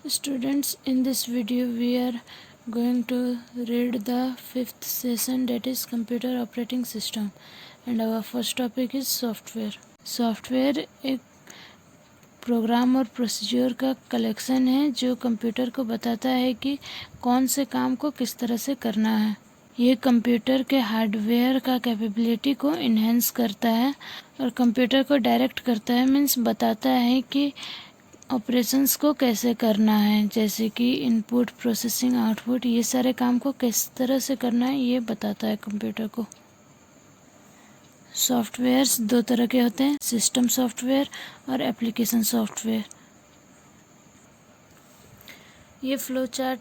Students, in this video we are going to read the 5th session, that is computer operating system, and our first topic is software. Software एक programme और procedure का collection है जो computer को बताता है कि कौन से काम को किस तरह से करना है। ये कंप्यूटर के हार्डवेयर का कैपेबिलिटी को इन्हेंस करता है और कंप्यूटर को डायरेक्ट करता है, मीन्स बताता है कि ऑपरेशंस को कैसे करना है, जैसे कि इनपुट, प्रोसेसिंग, आउटपुट, ये सारे काम को किस तरह से करना है ये बताता है कंप्यूटर को। सॉफ्टवेयर्स दो तरह के होते हैं, सिस्टम सॉफ्टवेयर और एप्लीकेशन सॉफ्टवेयर। ये फ्लो चार्ट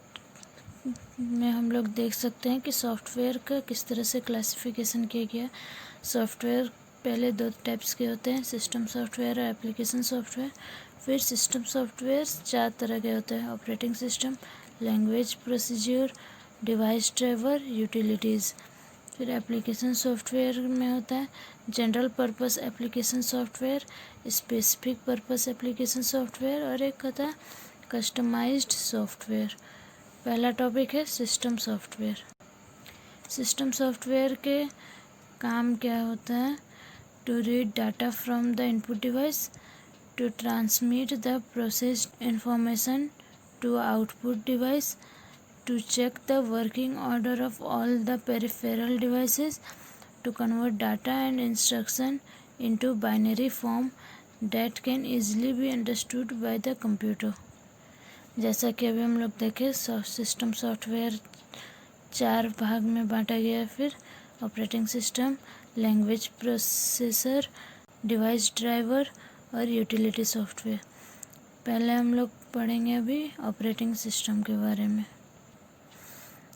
में हम लोग देख सकते हैं कि सॉफ्टवेयर का किस तरह से क्लासिफिकेशन किया गया। सॉफ्टवेयर पहले दो टाइप्स के होते हैं, सिस्टम सॉफ्टवेयर और एप्लीकेशन सॉफ्टवेयर। फिर सिस्टम सॉफ्टवेयर चार तरह के होते हैं, operating system, language procedure, device driver, utilities. फिर एप्लीकेशन सॉफ्टवेयर में होता है general purpose application software, specific purpose application software और एक होता है कस्टमाइज्ड सॉफ्टवेयर। पहला टॉपिक है सिस्टम सॉफ्टवेयर। सिस्टम सॉफ्टवेयर के काम क्या होता है? To read data from the input device, to transmit the processed information to output device, to check the working order of all the peripheral devices, to convert data and instruction into binary form that can easily be understood by the computer। जैसा कि अभी हम लोग देखें, system software चार भाग में बांटा गया है। फिर operating system, language processor, device driver और यूटिलिटी सॉफ्टवेयर। पहले हम लोग पढ़ेंगे अभी ऑपरेटिंग सिस्टम के बारे में।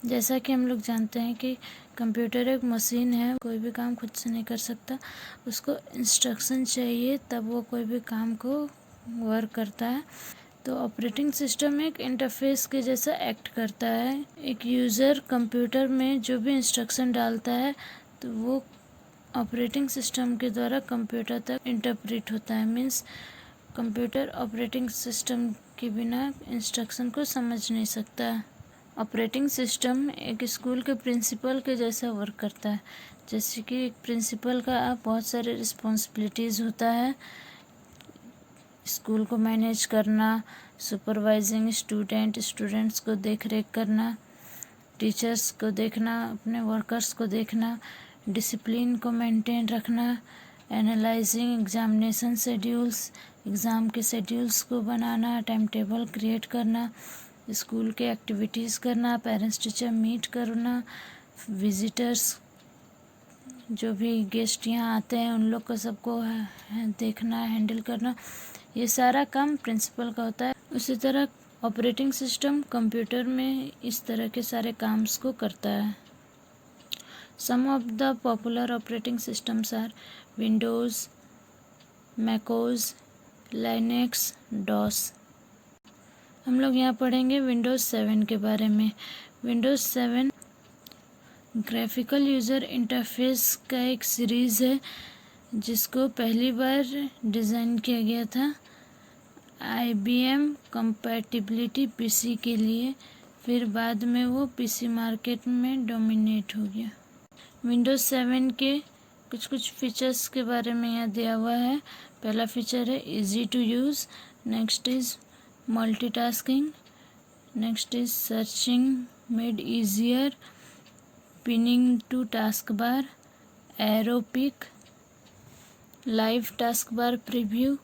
जैसा कि हम लोग जानते हैं कि कंप्यूटर एक मशीन है, कोई भी काम खुद से नहीं कर सकता, उसको इंस्ट्रक्शन चाहिए तब वो कोई भी काम को वर्क करता है। तो ऑपरेटिंग सिस्टम एक इंटरफेस के जैसा एक्ट करता है। एक यूज़र कंप्यूटर में जो भी इंस्ट्रक्शन डालता है तो वो ऑपरेटिंग सिस्टम के द्वारा कंप्यूटर तक इंटरप्रेट होता है। मीन्स कंप्यूटर ऑपरेटिंग सिस्टम के बिना इंस्ट्रक्शन को समझ नहीं सकता। ऑपरेटिंग सिस्टम एक स्कूल के प्रिंसिपल के जैसा वर्क करता है। जैसे कि एक प्रिंसिपल का बहुत सारे रिस्पॉन्सिबिलिटीज़ होता है, स्कूल को मैनेज करना, सुपरवाइजिंग स्टूडेंट्स को देख रेख करना, टीचर्स को देखना, अपने वर्कर्स को देखना, डिसिप्लिन को मेंटेन रखना, एनालाइजिंग एग्जामिनेशन शेड्यूल्स, एग्ज़ाम के शेड्यूल्स को बनाना, टाइम टेबल क्रिएट करना, स्कूल के एक्टिविटीज़ करना, पेरेंट्स टीचर मीट करना, विजिटर्स जो भी गेस्ट यहाँ आते हैं उन लोग को सबको देखना, हैंडल करना, ये सारा काम प्रिंसिपल का होता है। उसी तरह ऑपरेटिंग सिस्टम कंप्यूटर में इस तरह के सारे काम्स को करता है। Some of the popular operating systems are Windows, macOS, Linux, DOS। हम लोग यहाँ पढ़ेंगे विंडोज़ 7 के बारे में। विंडोज़ 7 ग्राफिकल यूज़र इंटरफेस का एक सीरीज़ है जिसको पहली बार डिज़ाइन किया गया था IBM कंपैटिबिलिटी पीसी के लिए। फिर बाद में वो पीसी मार्केट में डोमिनेट हो गया। विंडोज़ 7 के कुछ फीचर्स के बारे में यहाँ दिया हुआ है। पहला फीचर है easy to use, next is multitasking, next is searching made easier, pinning to task bar, aero peek, live task bar preview,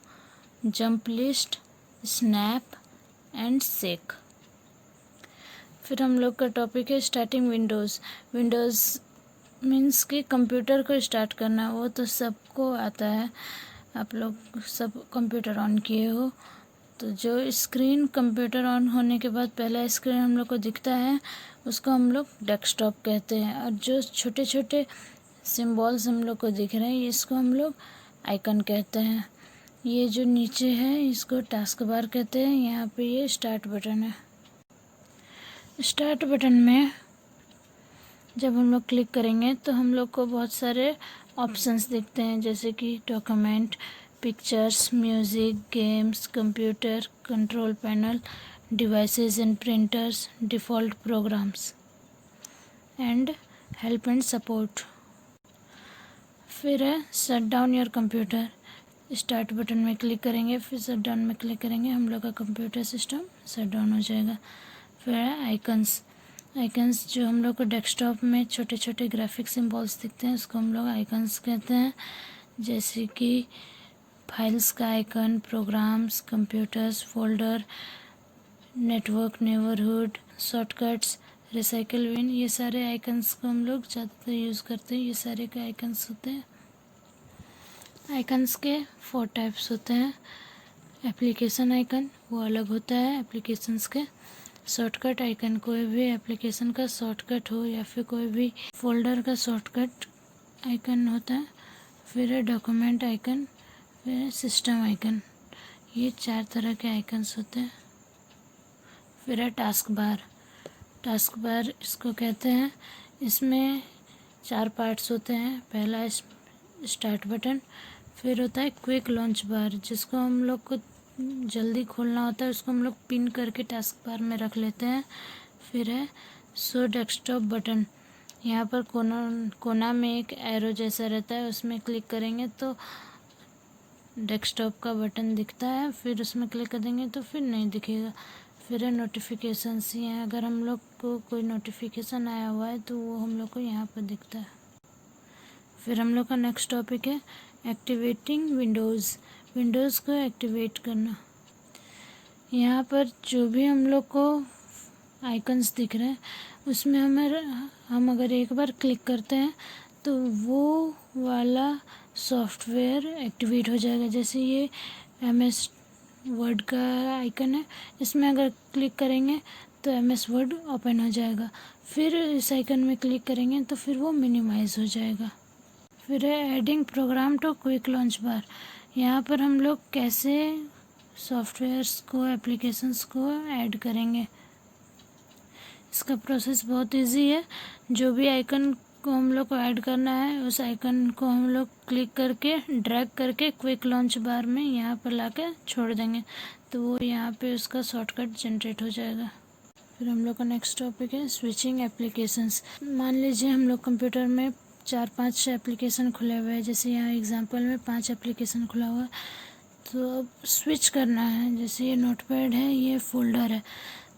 jump list, snap and shake. फिर हम लोग का टॉपिक है स्टार्टिंग विंडोज़। विंडोज़ मीन्स कि computer को start करना, वो तो सबको आता है। आप लोग सब कंप्यूटर ऑन किए हो तो जो स्क्रीन कंप्यूटर ऑन होने के बाद पहला स्क्रीन हम लोग को दिखता है उसको हम लोग डेस्कटॉप कहते हैं। और जो छोटे छोटे सिम्बॉल्स हम लोग को दिख रहे हैं इसको हम लोग आइकन कहते हैं। ये जो नीचे है इसको टास्क बार कहते हैं। यहाँ पे ये स्टार्ट बटन है। स्टार्ट बटन में जब हम लोग क्लिक करेंगे तो हम लोग को बहुत सारे ऑप्शंस दिखते हैं, जैसे कि document, pictures, music, games, computer, control panel, devices and printers, default programs and help and support। फिर है shut down your computer. Start button में क्लिक करेंगे, फिर शट डाउन में क्लिक करेंगे, हम लोग का कंप्यूटर सिस्टम शट डाउन हो जाएगा। फिर है आइकन्स। आइकन्स जो हम लोग को डेस्कटॉप में छोटे छोटे ग्राफिक सिंबल्स दिखते हैं उसको हम लोग आइकन्स कहते हैं, जैसे कि फाइल्स का icon, programs, computers, folder, network, neighbourhood, shortcuts, recycle bin, ये सारे आइकन्स को हम लोग ज़्यादातर यूज़ करते हैं। ये सारे के आइकन्स होते हैं। आइकन्स के 4 टाइप्स होते हैं। एप्लीकेशन आइकन वो अलग होता है एप्लीकेशंस के। शॉर्टकट आइकन कोई भी एप्लीकेशन का शॉर्टकट हो या फिर कोई भी फोल्डर का शॉर्टकट आइकन होता है। फिर है डॉक्यूमेंट आइकन, फिर है सिस्टम आइकन। ये 4 तरह के आइकन्स होते हैं। फिर है टास्क बार। टास्क बार इसको कहते हैं। इसमें 4 पार्ट्स होते हैं। पहला स्टार्ट बटन, फिर होता है क्विक लॉन्च बार, जिसको हम लोग को जल्दी खोलना होता है, उसको हम लोग पिन करके टास्क बार में रख लेते हैं। फिर है शो डेस्कटॉप बटन। यहाँ पर कोना में एक एरो जैसा रहता है, उसमें क्लिक करेंगे तो डेस्कटॉप का बटन दिखता है, फिर उसमें क्लिक कर देंगे तो फिर नहीं दिखेगा। फिर है नोटिफिकेशंस। यहाँ अगर हम लोग को कोई नोटिफिकेशन आया हुआ है तो वो हम लोग को यहाँ पर दिखता है। फिर हम लोग का नेक्स्ट टॉपिक है एक्टिवेटिंग विंडोज़। विंडोज़ को एक्टिवेट करना। यहाँ पर जो भी हम लोग को आइकन्स दिख रहे हैं उसमें हम अगर एक बार क्लिक करते हैं तो वो वाला सॉफ्टवेयर एक्टिवेट हो जाएगा। जैसे ये MS वर्ड का आइकन है, इसमें अगर क्लिक करेंगे तो MS वर्ड ओपन हो जाएगा। फिर इस आइकन में क्लिक करेंगे तो फिर वो मिनिमाइज हो जाएगा। फिर है adding program to quick launch bar. यहाँ पर हम लोग कैसे सॉफ्टवेयर्स को, एप्लीकेशंस को ऐड करेंगे। इसका प्रोसेस बहुत इजी है। जो भी आइकन को हम लोग को ऐड करना है उस आइकन को हम लोग क्लिक करके ड्रैग करके क्विक लॉन्च बार में यहाँ पर लाके छोड़ देंगे तो वो यहाँ पे उसका शॉर्टकट जनरेट हो जाएगा। फिर हम लोग का नेक्स्ट टॉपिक है स्विचिंग एप्लीकेशंस। मान लीजिए हम लोग कंप्यूटर में 4-5 एप्लीकेशन खुले हुए हैं, जैसे यहाँ एग्जांपल में 5 एप्लीकेशन खुला हुआ है, तो अब स्विच करना है। जैसे ये नोटपैड है, ये फोल्डर है,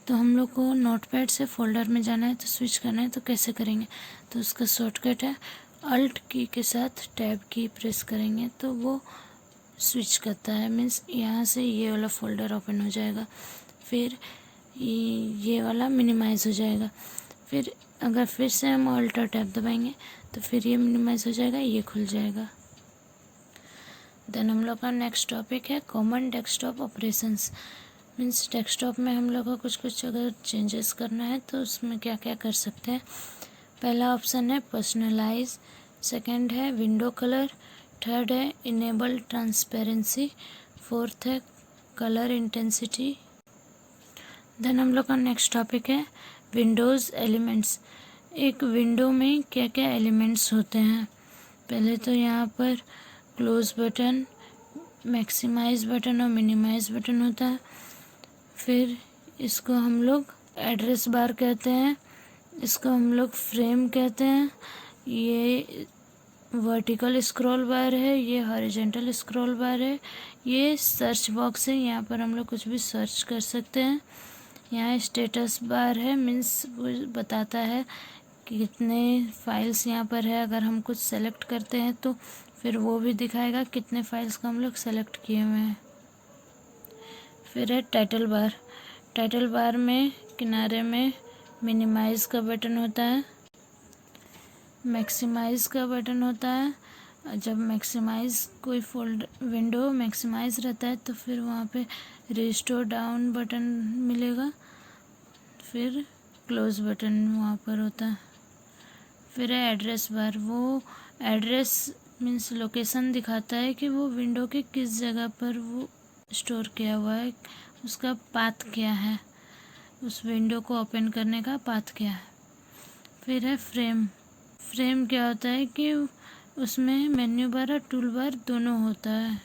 तो हम लोग को नोटपैड से फोल्डर में जाना है तो स्विच करना है, तो कैसे करेंगे। तो उसका शॉर्टकट है अल्ट की के साथ टैब की प्रेस करेंगे तो वो स्विच करता है। मीन्स यहाँ से ये वाला फोल्डर ओपन हो जाएगा, फिर ये वाला मिनिमाइज़ हो जाएगा। फिर अगर फिर से हम अल्ट और टैब दबाएंगे तो फिर ये मिनिमाइज़ हो जाएगा, ये खुल जाएगा। देन हम लोग का नेक्स्ट टॉपिक है common desktop operations. Means desktop में हम लोग को कुछ अगर चेंजेस करना है तो उसमें क्या क्या कर सकते हैं। पहला ऑप्शन है पर्सनलाइज, सेकंड है विंडो कलर, थर्ड है इनेबल ट्रांसपेरेंसी, फोर्थ है कलर इंटेंसिटी। देन हम लोग का नेक्स्ट टॉपिक है विंडोज़ एलिमेंट्स। एक विंडो में क्या क्या एलिमेंट्स होते हैं। पहले तो यहाँ पर क्लोज बटन, मैक्सिमाइज बटन और मिनिमाइज बटन होता है। फिर इसको हम लोग एड्रेस बार कहते हैं, इसको हम लोग फ्रेम कहते हैं। ये वर्टिकल स्क्रॉल बार है, ये हॉरिजॉन्टल स्क्रॉल बार है। ये सर्च बॉक्स है, यहाँ पर हम लोग कुछ भी सर्च कर सकते हैं। यहाँ स्टेटस बार है, मीन्स वो बताता है कि कितने फाइल्स यहाँ पर है। अगर हम कुछ सेलेक्ट करते हैं तो फिर वो भी दिखाएगा कितने फाइल्स को हम लोग सेलेक्ट किए हुए हैं। फिर है टाइटल बार। टाइटल बार में किनारे में मिनिमाइज़ का बटन होता है, मैक्सिमाइज़ का बटन होता है। जब मैक्सिमाइज़ कोई विंडो मैक्सिमाइज़ रहता है तो फिर वहाँ पे रिस्टोर डाउन बटन मिलेगा, फिर क्लोज बटन वहाँ पर होता है। फिर है एड्रेस बार। वो एड्रेस मीन्स लोकेशन दिखाता है कि वो विंडो के किस जगह पर वो स्टोर किया हुआ है, उसका पाथ क्या है, उस विंडो को ओपन करने का पाथ क्या है। फिर है फ्रेम। फ्रेम क्या होता है कि उसमें मेन्यू बार और टूल बार दोनों होता है।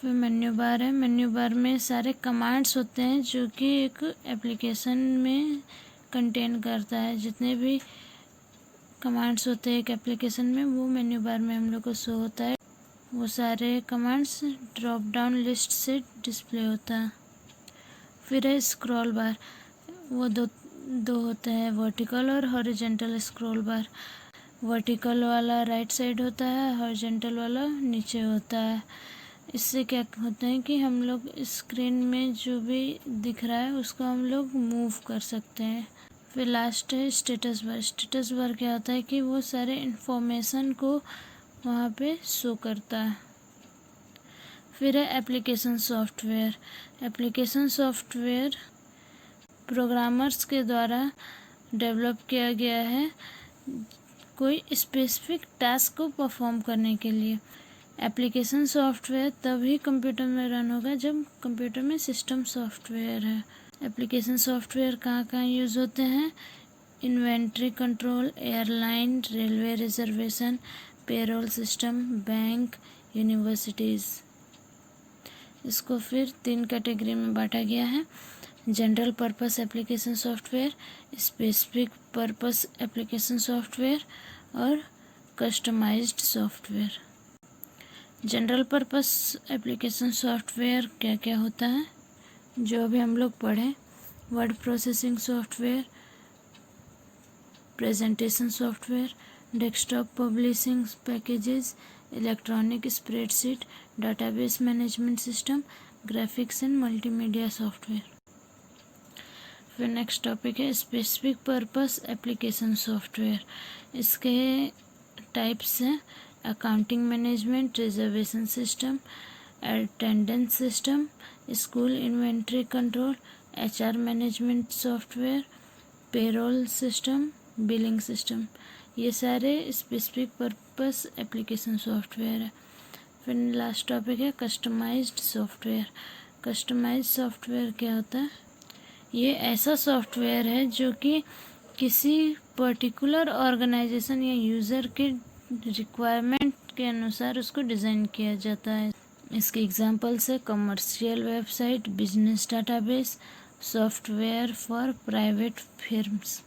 फिर मेन्यू बार है। मेन्यू बार में सारे कमांड्स होते हैं जो कि एक एप्लीकेशन में कंटेन करता है। जितने भी कमांड्स होते हैं एक एप्लीकेशन में, वो मेन्यू बार में हम लोग को शो होता है। वो सारे कमांड्स ड्रॉप डाउन लिस्ट से डिस्प्ले होता है। फिर है स्क्रॉल बार। वो दो होते हैं, वर्टिकल और हॉरिजॉन्टल स्क्रॉल बार। वर्टिकल वाला राइट साइड होता है, हॉरिजॉन्टल वाला नीचे होता है। इससे क्या होता है कि हम लोग स्क्रीन में जो भी दिख रहा है उसको हम लोग मूव कर सकते हैं। फिर लास्ट है स्टेटस बार। स्टेटस बार क्या होता है कि वो सारे इन्फॉर्मेशन को वहाँ पे शो करता है। फिर है application software. Application software programmers के द्वारा डेवलप किया गया है कोई स्पेसिफिक टास्क को परफॉर्म करने के लिए। एप्लीकेशन सॉफ्टवेयर तभी कंप्यूटर में रन होगा जब कंप्यूटर में सिस्टम सॉफ्टवेयर है। एप्लीकेशन सॉफ्टवेयर कहाँ कहाँ यूज़ होते हैं? Inventory control, airline, railway reservation, payroll system, bank, universities. इसको फिर 3 कैटेगरी में बांटा गया है: general purpose application software, specific purpose application software और customised software. General purpose application software क्या क्या होता है जो अभी हम लोग पढ़ें? Word processing software, presentation software, desktop publishing packages, electronic spreadsheet, database management system, graphics and multimedia software. फिर नेक्स्ट टॉपिक है स्पेसिफिक पर्पस एप्लीकेशन सॉफ्टवेयर। इसके टाइप्स हैं: accounting management, reservation system, attendance system, school inventory control, HR management software, payroll system, billing system. ये सारे specific purpose application software है। फिर last topic है customized software. Customised software क्या होता है? ये ऐसा सॉफ्टवेयर है जो कि किसी पर्टिकुलर ऑर्गेनाइजेशन या यूज़र के रिक्वायरमेंट के अनुसार उसको डिज़ाइन किया जाता है। इसके एग्जांपल्स है commercial website, business database, software for private firms.